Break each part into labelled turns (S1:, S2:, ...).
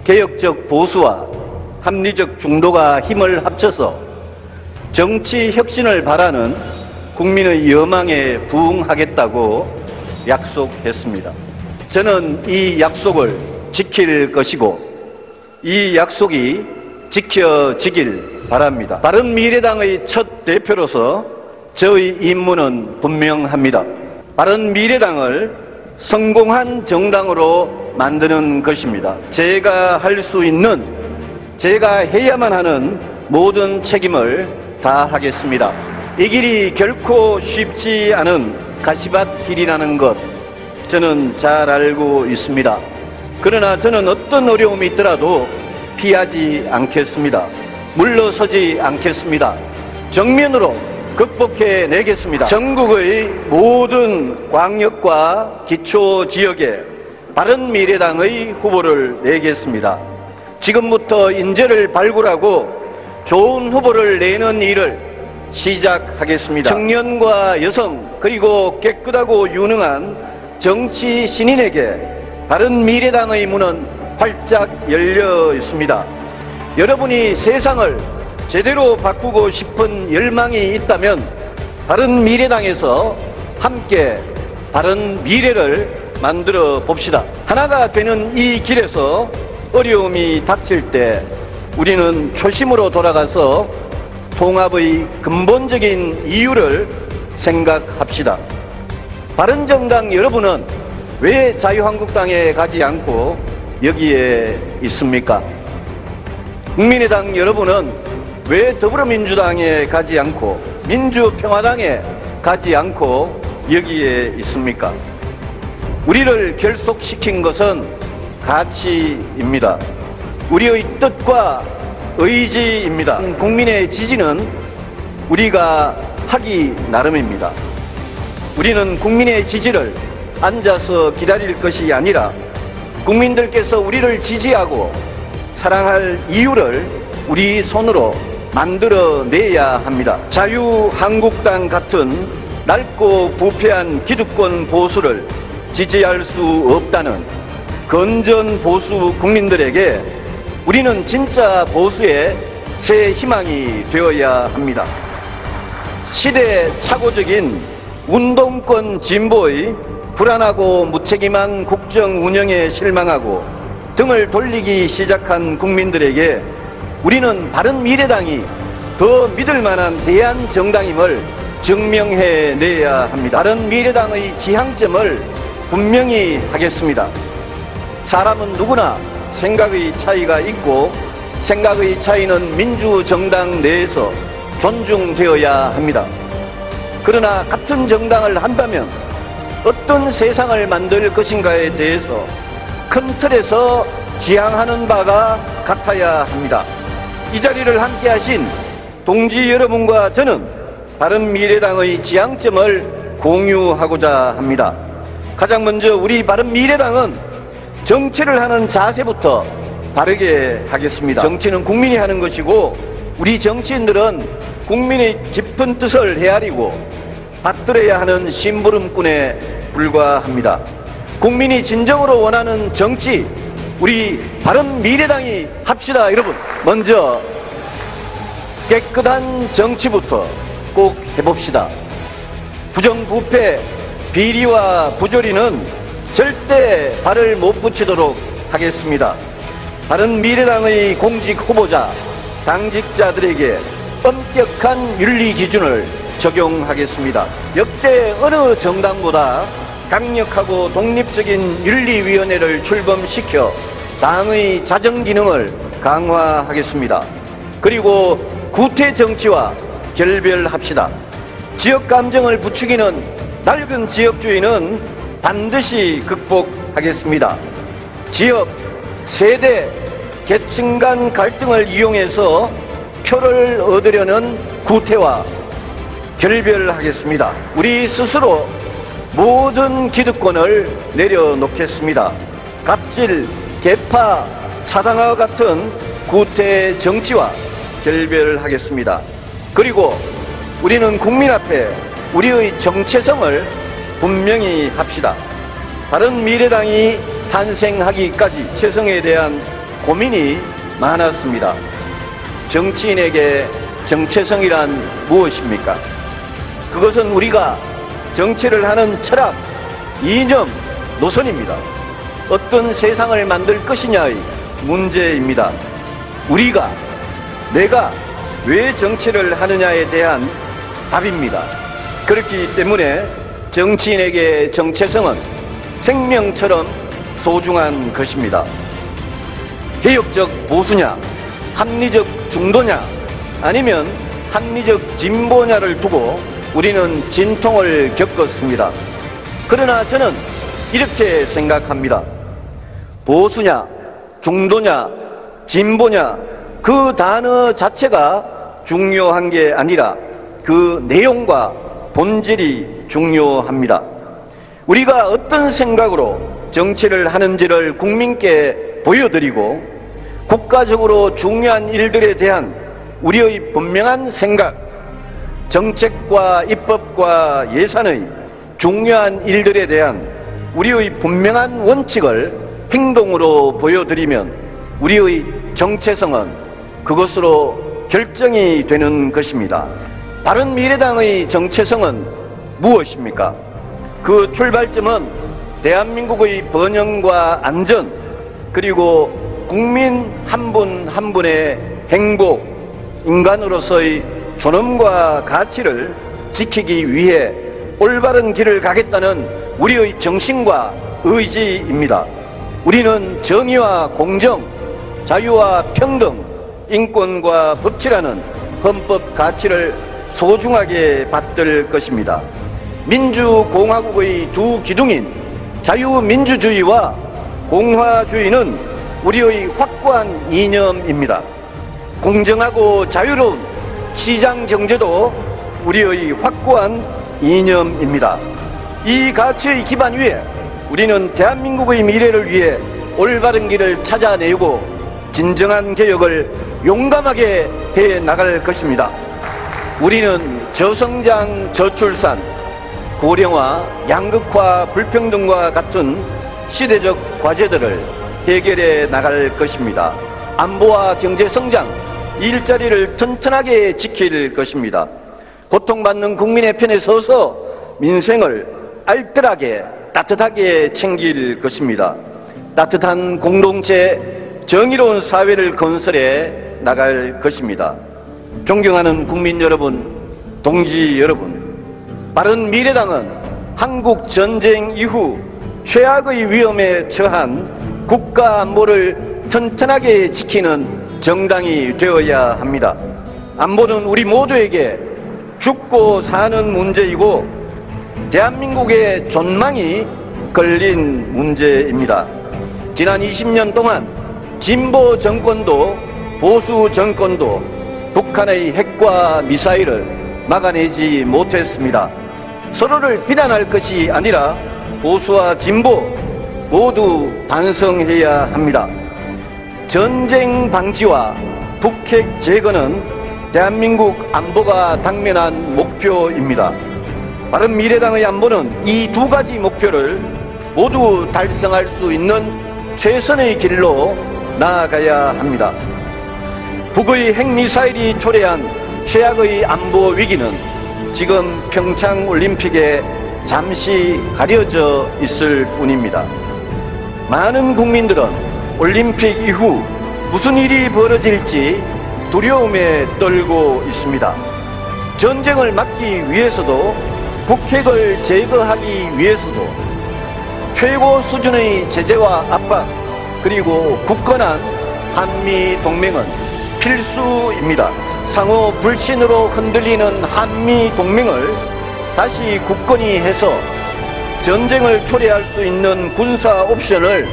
S1: 개혁적 보수와 합리적 중도가 힘을 합쳐서 정치 혁신을 바라는 국민의 여망에 부응하겠다고 약속했습니다. 저는 이 약속을 지킬 것이고 이 약속이 지켜지길 바랍니다. 바른미래당의 첫 대표로서 저의 임무는 분명합니다. 바른미래당을 성공한 정당으로 만드는 것입니다. 제가 할 수 있는, 제가 해야만 하는 모든 책임을 다하겠습니다. 이 길이 결코 쉽지 않은 가시밭 길이라는 것 저는 잘 알고 있습니다. 그러나 저는 어떤 어려움이 있더라도 피하지 않겠습니다. 물러서지 않겠습니다. 정면으로 극복해내겠습니다. 전국의 모든 광역과 기초지역에 바른미래당의 후보를 내겠습니다. 지금부터 인재를 발굴하고 좋은 후보를 내는 일을 시작하겠습니다. 청년과 여성 그리고 깨끗하고 유능한 정치 신인에게 바른미래당의 문은 활짝 열려 있습니다. 여러분이 세상을 제대로 바꾸고 싶은 열망이 있다면 바른미래당에서 함께 바른 미래를 만들어 봅시다. 하나가 되는 이 길에서 어려움이 닥칠 때 우리는 초심으로 돌아가서 통합의 근본적인 이유를 생각합시다. 바른정당 여러분은 왜 자유한국당에 가지 않고 여기에 있습니까? 국민의당 여러분은 왜 더불어민주당에 가지 않고 민주평화당에 가지 않고 여기에 있습니까? 우리를 결속시킨 것은 가치입니다. 우리의 뜻과 의지입니다. 국민의 지지는 우리가 하기 나름입니다. 우리는 국민의 지지를 앉아서 기다릴 것이 아니라 국민들께서 우리를 지지하고 사랑할 이유를 우리 손으로 만들어내야 합니다. 자유한국당 같은 낡고 부패한 기득권 보수를 지지할 수 없다는 건전 보수 국민들에게 우리는 진짜 보수의 새 희망이 되어야 합니다. 시대착오적인 운동권 진보의 불안하고 무책임한 국정 운영에 실망하고 등을 돌리기 시작한 국민들에게 우리는 바른미래당이 더 믿을 만한 대안 정당임을 증명해내야 합니다. 바른미래당의 지향점을 분명히 하겠습니다. 사람은 누구나 생각의 차이가 있고 생각의 차이는 민주정당 내에서 존중되어야 합니다. 그러나 같은 정당을 한다면 어떤 세상을 만들 것인가에 대해서 큰 틀에서 지향하는 바가 같아야 합니다. 이 자리를 함께 하신 동지 여러분과 저는 바른미래당의 지향점을 공유하고자 합니다. 가장 먼저 우리 바른미래당은 정치를 하는 자세부터 바르게 하겠습니다. 정치는 국민이 하는 것이고 우리 정치인들은 국민의 깊은 뜻을 헤아리고 받들어야 하는 심부름꾼에 불과합니다. 국민이 진정으로 원하는 정치 우리 바른미래당이 합시다. 여러분, 먼저 깨끗한 정치부터 꼭 해봅시다. 부정부패, 비리와 부조리는 절대 발을 못 붙이도록 하겠습니다. 바른미래당의 공직 후보자, 당직자들에게 엄격한 윤리 기준을 적용하겠습니다. 역대 어느 정당보다 강력하고 독립적인 윤리위원회를 출범시켜 당의 자정기능을 강화하겠습니다. 그리고 구태정치와 결별합시다. 지역감정을 부추기는 낡은 지역주의는 반드시 극복하겠습니다. 지역, 세대, 계층 간 갈등을 이용해서 표를 얻으려는 구태와 결별하겠습니다. 우리 스스로 모든 기득권을 내려놓겠습니다. 갑질, 개파, 사당화 같은 구태 정치와 결별하겠습니다. 그리고 우리는 국민 앞에 우리의 정체성을 분명히 합시다. 바른미래당이 탄생하기까지 체성에 대한 고민이 많았습니다. 정치인에게 정체성이란 무엇입니까? 그것은 우리가 정치를 하는 철학, 이념, 노선입니다. 어떤 세상을 만들 것이냐의 문제입니다. 내가 왜 정치를 하느냐에 대한 답입니다. 그렇기 때문에 정치인에게 정체성은 생명처럼 소중한 것입니다. 개혁적 보수냐, 합리적 중도냐, 아니면 합리적 진보냐를 두고 우리는 진통을 겪었습니다. 그러나 저는 이렇게 생각합니다. 보수냐, 중도냐, 진보냐, 그 단어 자체가 중요한 게 아니라 그 내용과 본질이 중요합니다. 우리가 어떤 생각으로 정치를 하는지를 국민께 보여드리고 국가적으로 중요한 일들에 대한 우리의 분명한 생각, 정책과 입법과 예산의 중요한 일들에 대한 우리의 분명한 원칙을 행동으로 보여드리면 우리의 정체성은 그것으로 결정이 되는 것입니다. 바른미래당의 정체성은 무엇입니까? 그 출발점은 대한민국의 번영과 안전, 그리고 국민 한 분 한 분의 행복, 인간으로서의 존엄과 가치를 지키기 위해 올바른 길을 가겠다는 우리의 정신과 의지입니다. 우리는 정의와 공정, 자유와 평등, 인권과 법치라는 헌법 가치를 소중하게 받들 것입니다. 민주공화국의 두 기둥인 자유민주주의와 공화주의는 우리의 확고한 이념입니다. 공정하고 자유로운 시장경제도 우리의 확고한 이념입니다. 이 가치의 기반 위에 우리는 대한민국의 미래를 위해 올바른 길을 찾아내고 진정한 개혁을 용감하게 해나갈 것입니다. 우리는 저성장, 저출산, 고령화, 양극화, 불평등과 같은 시대적 과제들을 해결해 나갈 것입니다. 안보와 경제성장, 일자리를 튼튼하게 지킬 것입니다. 고통받는 국민의 편에 서서 민생을 알뜰하게 따뜻하게 챙길 것입니다. 따뜻한 공동체, 정의로운 사회를 건설해 나갈 것입니다. 존경하는 국민 여러분, 동지 여러분, 바른미래당은 한국 전쟁 이후 최악의 위험에 처한 국가 안보를 튼튼하게 지키는 정당이 되어야 합니다. 안보는 우리 모두에게 죽고 사는 문제이고 대한민국의 존망이 걸린 문제입니다. 지난 20년 동안 진보 정권도 보수 정권도 북한의 핵과 미사일을 막아내지 못했습니다. 서로를 비난할 것이 아니라 보수와 진보 모두 반성해야 합니다. 전쟁 방지와 북핵 제거는 대한민국 안보가 당면한 목표입니다. 바른미래당의 안보는 이 두 가지 목표를 모두 달성할 수 있는 최선의 길로 나아가야 합니다. 북의 핵미사일이 초래한 최악의 안보 위기는 지금 평창올림픽에 잠시 가려져 있을 뿐입니다. 많은 국민들은 올림픽 이후 무슨 일이 벌어질지 두려움에 떨고 있습니다. 전쟁을 막기 위해서도 북핵을 제거하기 위해서도 최고 수준의 제재와 압박 그리고 굳건한 한미 동맹은 필수입니다. 상호 불신으로 흔들리는 한미 동맹을 다시 굳건히 해서 전쟁을 초래할 수 있는 군사 옵션을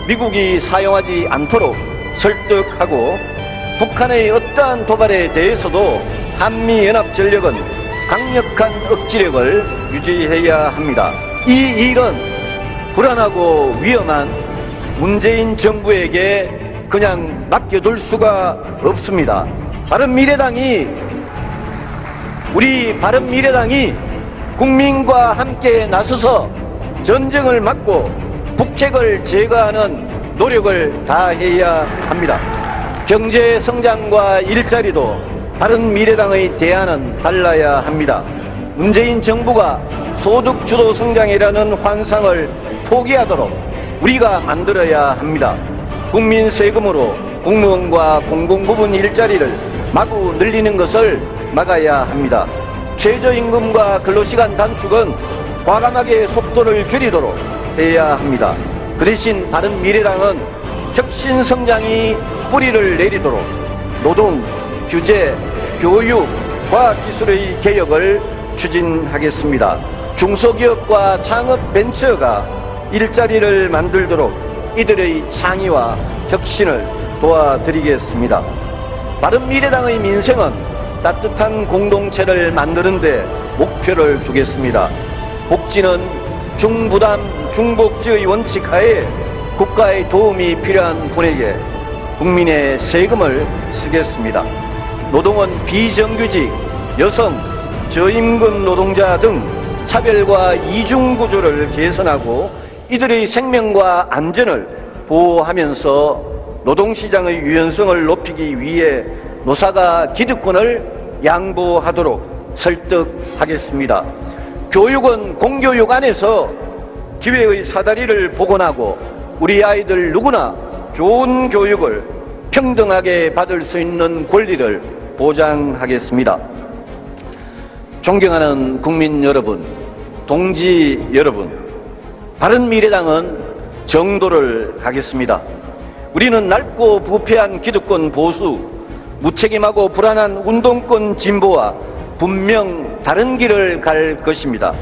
S1: 미국이 사용하지 않도록 설득하고 북한의 어떠한 도발에 대해서도 한미연합전력은 강력한 억지력을 유지해야 합니다. 이 일은 불안하고 위험한 문재인 정부에게 그냥 맡겨둘 수가 없습니다. 우리 바른미래당이 국민과 함께 나서서 전쟁을 막고 북핵을 제거하는 노력을 다해야 합니다. 경제 성장과 일자리도 바른미래당의 대안은 달라야 합니다. 문재인 정부가 소득 주도 성장이라는 환상을 포기하도록 우리가 만들어야 합니다. 국민 세금으로 공무원과 공공부문 일자리를 마구 늘리는 것을 막아야 합니다. 최저임금과 근로시간 단축은 과감하게 속도를 줄이도록 해야 합니다. 그 대신 바른미래당은 혁신성장이 뿌리를 내리도록 노동, 규제, 교육, 과학기술의 개혁을 추진하겠습니다. 중소기업과 창업벤처가 일자리를 만들도록 이들의 창의와 혁신을 도와드리겠습니다. 바른미래당의 민생은 따뜻한 공동체를 만드는 데 목표를 두겠습니다. 복지는 중부담, 중복지의 원칙 하에 국가의 도움이 필요한 분에게 국민의 세금을 쓰겠습니다. 노동은 비정규직, 여성, 저임금 노동자 등 차별과 이중구조를 개선하고 이들의 생명과 안전을 보호하면서 노동시장의 유연성을 높이기 위해 노사가 기득권을 양보하도록 설득하겠습니다. 교육은 공교육 안에서 기회의 사다리를 복원하고 우리 아이들 누구나 좋은 교육을 평등하게 받을 수 있는 권리를 보장하겠습니다. 존경하는 국민 여러분, 동지 여러분, 바른미래당은 정도를 가겠습니다. 우리는 낡고 부패한 기득권 보수, 무책임하고 불안한 운동권 진보와 분명 다른 길을 갈 것입니다.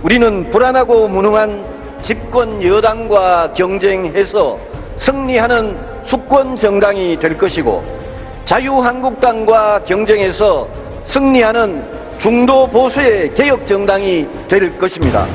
S1: 우리는 불안하고 무능한 집권 여당과 경쟁해서 승리하는 수권 정당이 될 것이고, 자유한국당과 경쟁해서 승리하는 중도 보수의 개혁 정당이 될 것입니다.